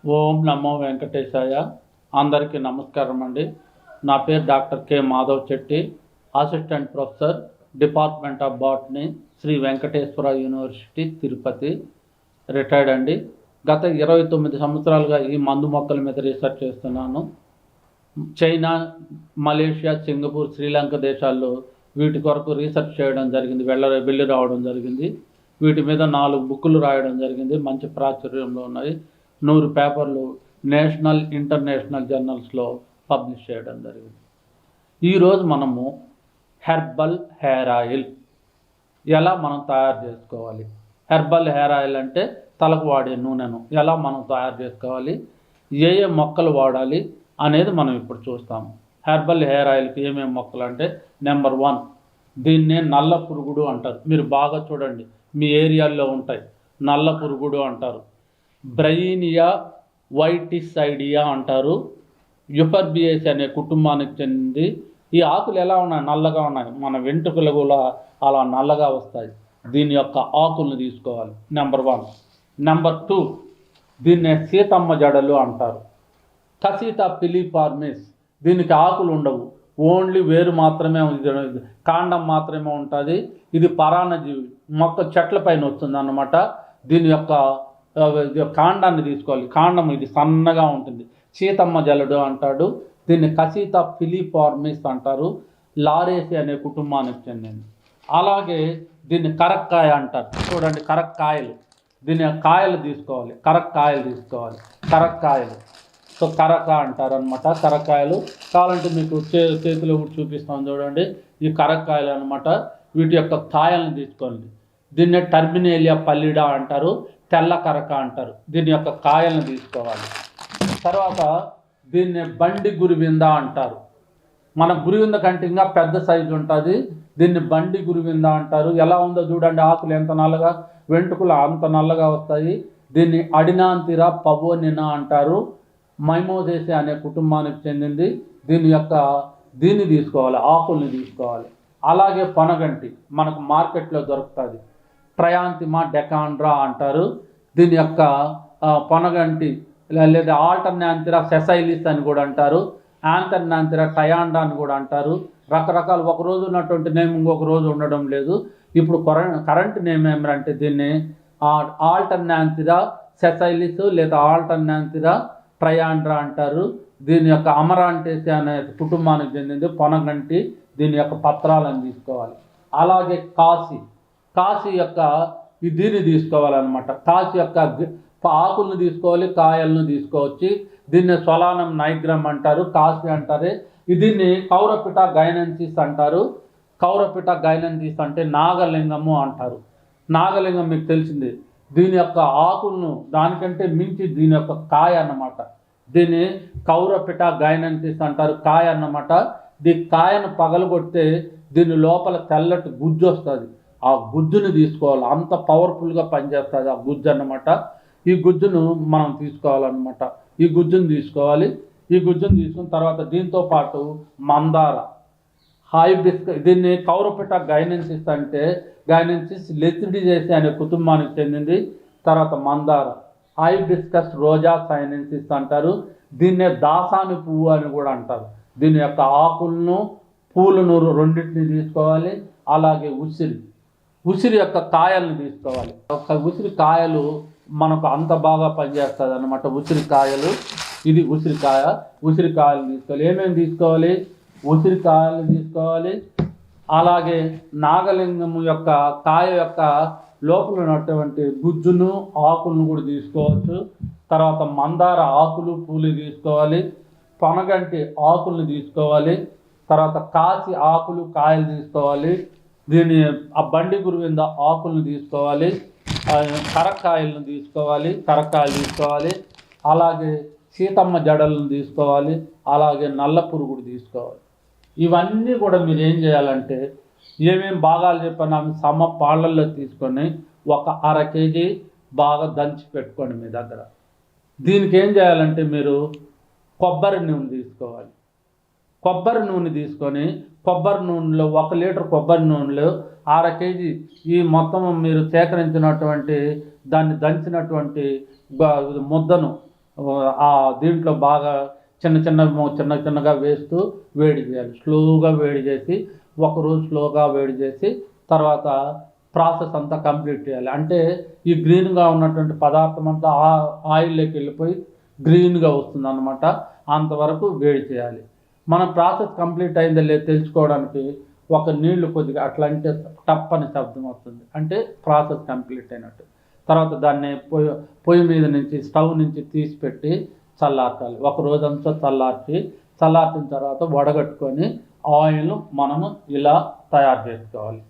ఓం నమో వెంకటేశాయ. అందరికీ నమస్కారం అండి. నా పేరు doctor K Madhav Chetti, assistant professor, department of botany, Sri Venkateswara university, Tirupati, retired అండి. గత 29 సంవత్సరాలుగా ఈ మందు మొక్కల మీద రీసెర్చ్ చేస్తున్నాను. చైనా, మలేషియా, సింగపూర్, శ్రీలంక దేశాల్లో వీటి కొరకు రీసెర్చ్ చేయడం జరిగింది, వెళ్ళి రావడం జరిగింది. వీటి మీద 4 బుక్కులు రాయడం జరిగింది, మంచి ప్రాచుర్యంలో ఉన్నాయి. 100 పేపర్లు నేషనల్, ఇంటర్నేషనల్ జర్నల్స్లో పబ్లిష్ చేయడం జరిగింది. ఈరోజు మనము హెర్బల్ హెయిర్ ఆయిల్ ఎలా మనం తయారు చేసుకోవాలి, హెర్బల్ హెయిర్ ఆయిల్ అంటే తలకు వాడే నూనెను ఎలా మనం తయారు చేసుకోవాలి, ఏ ఏ మొక్కలు వాడాలి అనేది మనం ఇప్పుడు చూస్తాము. హెర్బల్ హెయిర్ ఆయిల్కి ఏమేమి మొక్కలు అంటే, నెంబర్ 1, దీన్నే నల్ల పురుగుడు అంటారు. మీరు బాగా చూడండి, మీ ఏరియాల్లో ఉంటాయి. నల్ల పురుగుడు అంటారు. బ్రైనియా వైటిసైడియా అంటారు. యుపర్బియేసి అనే కుటుంబానికి చెందింది. ఈ ఆకులు ఎలా ఉన్నాయి? నల్లగా ఉన్నాయి. మన వెంట్రుకలు కూడా అలా నల్లగా వస్తాయి. దీని యొక్క ఆకులను తీసుకోవాలి, నెంబర్ 1. నెంబర్ 2, దీన్నే సీతమ్మ జడలు అంటారు. కసీతా పిలిపార్మిస్, దీనికి ఆకులు ఉండవు, ఓన్లీ వేరు మాత్రమే, కాండం మాత్రమే ఉంటుంది. ఇది పరాన్నజీవి, మొక్క చెట్ల పైన వస్తుంది అన్నమాట. దీని యొక్క కాండాన్ని తీసుకోవాలి. కాండం ఇది సన్నగా ఉంటుంది, సీతమ్మ జలుడు అంటాడు. దీన్ని కసీతా పిలిపార్మిస్ అంటారు. లారేసి అనే కుటుంబానికి చెందింది. అలాగే దీన్ని కరక్కాయ అంటారు. చూడండి, కరక్కాయలు, దీని కాయలు తీసుకోవాలి, కరక్కాయలు తీసుకోవాలి. కరక్కాయలు, సో కరక అంటారు అనమాట. కరక్కాయలు కావాలంటే మీకు చేతిలో చూపిస్తాను చూడండి. ఈ కరక్కాయలు అనమాట. వీటి యొక్క కాయలను తీసుకోండి. దీన్నే టర్మినేలియా పల్లిడా అంటారు, తెల్ల కరక అంటారు. దీని యొక్క కాయలను తీసుకోవాలి. తర్వాత దీన్ని బండి గురివింద అంటారు. మన గురివింద కంటే ఇంకా పెద్ద సైజు ఉంటుంది. దీన్ని బండి గురివింద అంటారు. ఎలా ఉందో చూడండి, ఆకులు ఎంత నల్లగా, వెంట్రుకలు అంత నల్లగా వస్తాయి. దీన్ని అడినాంతిరా పవోనినా అంటారు. మైమోజేసి అనే కుటుంబానికి చెందింది. దీన్ని తీసుకోవాలి, ఆకుల్ని తీసుకోవాలి. అలాగే పొనగంటి మనకు మార్కెట్లో దొరుకుతుంది, ట్రయాంతిమా డెకాండ్రా అంటారు. దీని యొక్క పొనగంటి లేదా ఆల్టర్నాంతిరా సెసైలిస్ అని కూడా అంటారు. యాంథర్నాంతిరా టయాండా అని కూడా అంటారు. రకరకాల, ఒక రోజు ఉన్నటువంటి నేమ్ ఇంకొక రోజు ఉండడం లేదు. ఇప్పుడు కరెంట్ నేమ్ ఏమంటే దీన్ని ఆల్టర్నాంతిరా సెసైలిస్ లేదా ఆల్టర్నాంతిరా ట్రయాండ్రా అంటారు. దీని యొక్క అమరాంటేసి అనే కుటుంబానికి చెందింది పొనగంటి. దీని యొక్క పత్రాలను తీసుకోవాలి. అలాగే కాశీ యొక్క దీన్ని తీసుకోవాలన్నమాట. కాశీ యొక్క ఆకులను తీసుకోవాలి, కాయలను తీసుకోవచ్చు. దీన్ని సొలానం నైగ్రమ్ అంటారు, కాశీ అంటారు. దీన్ని కౌరపిటా గైనెన్సిస్ అంటారు. కౌరపిటా గైనెన్సిస్ అంటే నాగలింగము అంటారు. నాగలింగం మీకు తెలిసింది. దీని యొక్క ఆకులను దానికంటే మించి దీని యొక్క కాయ అన్నమాట. దీన్ని కౌరపిటా గైనెన్సిస్ అంటారు, కాయ అన్నమాట. దీని కాయను పగలగొడితే దీని లోపల తెల్లటి గుజ్జు వస్తుంది. ఆ గుజ్జుని తీసుకోవాలి, అంత పవర్ఫుల్గా పనిచేస్తుంది ఆ గుజ్జు అన్నమాట. ఈ గుజ్జును మనం తీసుకోవాలన్నమాట. ఈ గుజ్జును తీసుకోవాలి. ఈ గుజ్జును తీసుకున్న తర్వాత దీంతో పాటు మందార, హైబిస్కస్, దీన్ని కౌరపిటా గైనెన్సిస్ అంటే గైనెన్సిస్ లెసిడిజేసి అనే కుటుంబానికి చెందింది. తర్వాత మందార, హైబిస్కస్ రోజా సైనెన్సిస్ అంటారు. దీన్నే దాసాని పువ్వు అని కూడా అంటారు. దీని యొక్క ఆకులను, పూలను రెండింటిని తీసుకోవాలి. అలాగే ఉసిరి యొక్క కాయలను తీసుకోవాలి. ఉసిరి కాయలు మనకు అంత బాగా పనిచేస్తుంది అన్నమాట. ఉసిరికాయలు, ఇది ఉసిరికాయలు తీసుకోవాలి. ఏమేమి తీసుకోవాలి? ఉసిరికాయలు తీసుకోవాలి. అలాగే నాగలింగము యొక్క కాయ యొక్క లోపల ఉన్నటువంటి గుజ్జును, ఆకులను కూడా తీసుకోవచ్చు. తర్వాత మందార ఆకులు, పూలు తీసుకోవాలి. పొనగంటి ఆకులను తీసుకోవాలి. తర్వాత కాశీ ఆకులు, కాయలు తీసుకోవాలి. ఆ బండి గురువింద ఆకులను తీసుకోవాలి. కరక్కాయలను తీసుకోవాలి, అలాగే సీతమ్మ జడలను తీసుకోవాలి. అలాగే నల్ల పురుగుడు తీసుకోవాలి. ఇవన్నీ కూడా మీరు ఏం చేయాలంటే, ఏమేమి భాగాలు చెప్పినా పాళ్ళల్లో తీసుకొని ఒక 1/2 kg బాగా దంచి పెట్టుకోండి మీ దగ్గర. దీనికి ఏం చేయాలంటే మీరు కొబ్బరి నూనె తీసుకోవాలి. కొబ్బరి నూనె తీసుకొని కొబ్బరి నూనెలో 1 లీటర్ కొబ్బరి నూనెలో 1/2 kg ఈ మొత్తం మీరు సేకరించినటువంటి దాన్ని దంచినటువంటి ముద్దను ఆ దీంట్లో బాగా చిన్నగా వేస్తూ వేడి చేయాలి. స్లోగా వేడి చేసి ఒకరోజు స్లోగా వేడి చేసి తర్వాత ప్రాసెస్ అంతా కంప్లీట్ చేయాలి. అంటే ఈ గ్రీన్గా ఉన్నటువంటి పదార్థం అంతా ఆయిల్లోకి వెళ్ళిపోయి గ్రీన్గా వస్తుంది అన్నమాట. అంతవరకు వేడి చేయాలి. మన ప్రాసెస్ కంప్లీట్ అయిందో లేదో తెలుసుకోవడానికి ఒక నీళ్లు కొద్దిగా అట్లా అంటే టప్ అని శబ్దం వస్తుంది, అంటే ప్రాసెస్ కంప్లీట్ అయినట్టు. తర్వాత దాన్ని పొయ్యి మీద నుంచి స్టవ్ నుంచి తీసి పెట్టి చల్లార్చాలి. ఒక రోజంతా చల్లార్చిన తర్వాత వడగట్టుకొని ఆయిల్ మనము ఇలా తయారు చేసుకోవాలి.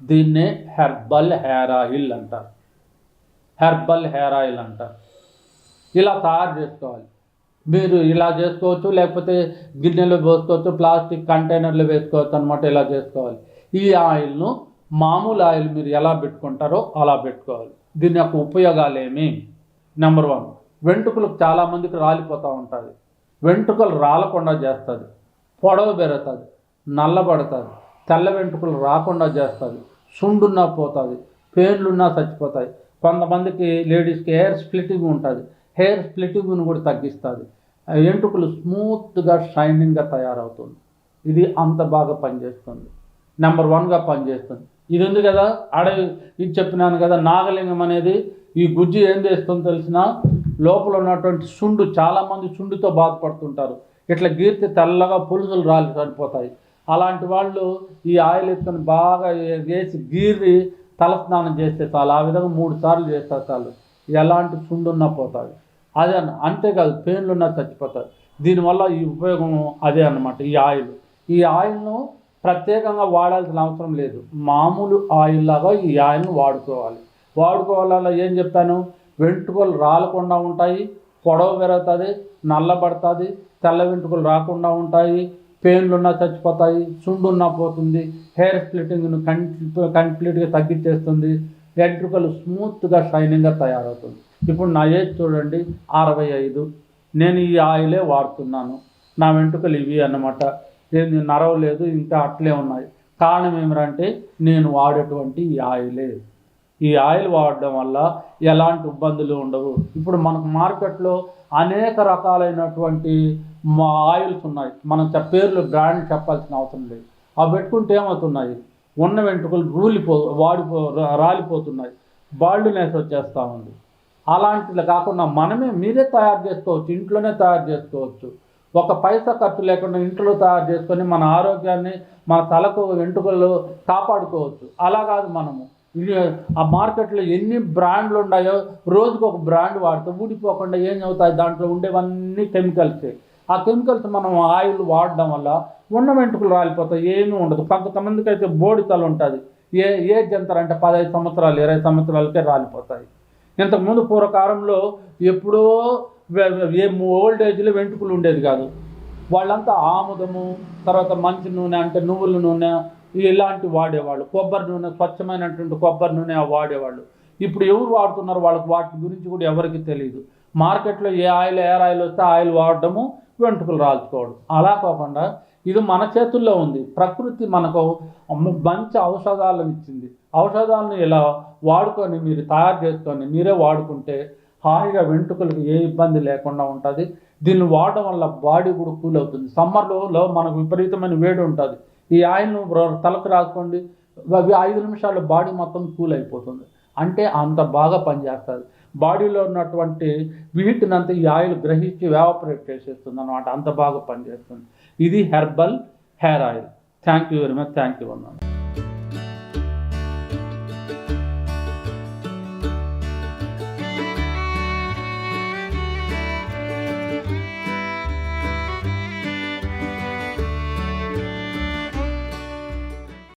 దీన్నే హెర్బల్ హెయిర్ ఆయిల్ అంటారు. ఇలా తయారు చేసుకోవాలి. మీరు ఇలా చేసుకోవచ్చు, లేకపోతే గిన్నెలో పోసుకోవచ్చు, ప్లాస్టిక్ కంటైనర్లో వేసుకోవచ్చు అనమాట. ఇలా చేసుకోవాలి. ఈ ఆయిల్ను మామూలు ఆయిల్ మీరు ఎలా పెట్టుకుంటారో అలా పెట్టుకోవాలి. దీని యొక్క ఉపయోగాలు ఏమి? నెంబర్ 1, వెంట్రుకలు చాలామందికి రాలిపోతూ ఉంటుంది. వెంట్రుకలు రాలకుండా చేస్తుంది, పొడవు పెరుగుతుంది, నల్లబడుతుంది, తెల్ల వెంట్రుకలు రాకుండా చేస్తుంది, సుండున్నా పోతుంది, పేన్లున్నా చచ్చిపోతాయి. కొంతమందికి లేడీస్కి హెయిర్ స్ప్లిట్టింగ్ ఉంటుంది, హెయిర్ స్ప్లిట్టింగ్ను కూడా తగ్గిస్తుంది. వెంట్రుకలు స్మూత్గా షైనింగ్గా తయారవుతుంది. ఇది అంత బాగా పనిచేస్తుంది. నెంబర్ 1గా పనిచేస్తుంది. ఇది ఉంది కదా, ఇది చెప్పినాను కదా, నాగలింగం అనేది ఈ గుజ్జు ఏం చేస్తుందో తెలిసిన లోపల ఉన్నటువంటి సుండు, చాలామంది సుండుతో బాధపడుతుంటారు. ఇట్లా గీర్తి తెల్లగా పులుసులు రాలి చనిపోతాయి. అలాంటి వాళ్ళు ఈ ఆయిల్ ఎత్తుకొని బాగా వేసి గీరి తలస్నానం చేస్తే చాలు. ఆ విధంగా 3 సార్లు చేస్తే చాలు, ఎలాంటి సుండున్నా పోతుంది. అదే అంతేకాదు, పెయిన్లున్నా చచ్చిపోతాయి. దీనివల్ల ఈ ఉపయోగం అదే అన్నమాట. ఈ ఆయిల్ను ప్రత్యేకంగా వాడాల్సిన అవసరం లేదు. మామూలు ఆయిల్ లాగా ఈ ఆయిల్ను వాడుకోవాలన్నా ఏం చెప్తాను, వెంట్రుకలు రాలకుండా ఉంటాయి, పొడవు పెరుగుతుంది, నల్లబడుతుంది, తెల్ల వెంట్రుకలు రాకుండా ఉంటాయి, పెయిన్లున్నా చచ్చిపోతాయి, సుండున్నా పోతుంది, హెయిర్ స్ప్లిట్టింగ్ను కంప్లీట్గా తగ్గించేస్తుంది, వెంట్రుకలు స్మూత్గా షైనింగ్గా తయారవుతుంది. ఇప్పుడు నా ఏజ్ చూడండి, 65. నేను ఈ ఆయిలే వాడుతున్నాను. నా వెంట్రుకలు ఇవి అన్నమాట. ఏంది నరవలేదు, ఇంకా అట్లే ఉన్నాయి. కారణం ఏమిటంటే నేను వాడేటువంటి ఈ ఆయిల్ వాడడం వల్ల ఎలాంటి ఇబ్బందులు ఉండవు. ఇప్పుడు మనకు మార్కెట్లో అనేక రకాలైనటువంటి ఆయిల్స్ ఉన్నాయి. మనం పేర్లు బ్రాండ్ చెప్పాల్సిన అవసరం లేదు. అవి పెట్టుకుంటే ఏమవుతున్నాయి, ఉన్న వెంట్రుకలు రాలిపోతున్నాయి, బాల్డ్నెస్ వచ్చేస్తూ ఉంది. అలాంటివి కాకుండా మీరే తయారు చేసుకోవచ్చు, ఇంట్లోనే తయారు చేసుకోవచ్చు. ఒక పైసా ఖర్చు లేకుండా ఇంట్లో తయారు చేసుకొని మన ఆరోగ్యాన్ని, మన తలకు వెంట్రుకలు కాపాడుకోవచ్చు. అలా కాదు, ఆ మార్కెట్లో ఎన్ని బ్రాండ్లు ఉన్నాయో రోజుకు ఒక బ్రాండ్ వాడితే ఊడిపోకుండా ఏం అవుతాయి, దాంట్లో ఉండేవన్నీ కెమికల్సే. ఆ కెమికల్స్ మనం ఆయిల్ వాడడం వల్ల ఉన్న వెంట్రుకలు రాలిపోతాయి, ఏమీ ఉండదు. కొంతమందికి అయితే బోడితలు ఉంటుంది. ఏజ్ ఎంత అంటే 15 సంవత్సరాలు 20 సంవత్సరాలకే రాలిపోతాయి. ఇంతకుముందు పూర్వకాలంలో ఎప్పుడో ఓల్డ్ ఏజ్లో వెంట్రుకలు ఉండేది కాదు. వాళ్ళంతా ఆముదము, తర్వాత మంచి నూనె అంటే నువ్వుల నూనె ఇలాంటివి వాడేవాళ్ళు. కొబ్బరి నూనె, స్వచ్ఛమైనటువంటి కొబ్బరి నూనె వాడేవాళ్ళు. ఇప్పుడు ఎవరు వాడుతున్నారు, వాళ్ళకి వాటి గురించి కూడా ఎవరికి తెలియదు. మార్కెట్లో ఏ ఆయిల్ వస్తే ఆయిల్ వాడడము, వెంట్రుకలు రాల్చుకోవడం. అలా కాకుండా ఇది మన చేతుల్లో ఉంది. ప్రకృతి మనకు మంచి ఔషధాలను ఇచ్చింది. ఔషధాలను ఇలా వాడుకొని మీరు తయారు చేసుకొని మీరే వాడుకుంటే హాయిగా వెంట్రుకలకు ఏ ఇబ్బంది లేకుండా ఉంటుంది. దీన్ని వాడడం వల్ల బాడీ కూడా కూల్ అవుతుంది. సమ్మర్లో మనకు విపరీతమైన వేడి ఉంటుంది. ఈ ఆయిల్ను తలకు రాసుకోండి, 5 నిమిషాల్లో బాడీ మొత్తం కూల్ అయిపోతుంది. అంటే అంత బాగా పనిచేస్తుంది. బాడీలో ఉన్నటువంటి వీటినంతా ఈ ఆయిల్ గ్రహించి ఎవాపరేట్ చేసేస్తుంది అన్నమాట. అంత బాగా పనిచేస్తుంది. ఇది herbal hair oil. Thank you very much. Thank you అన్నాను.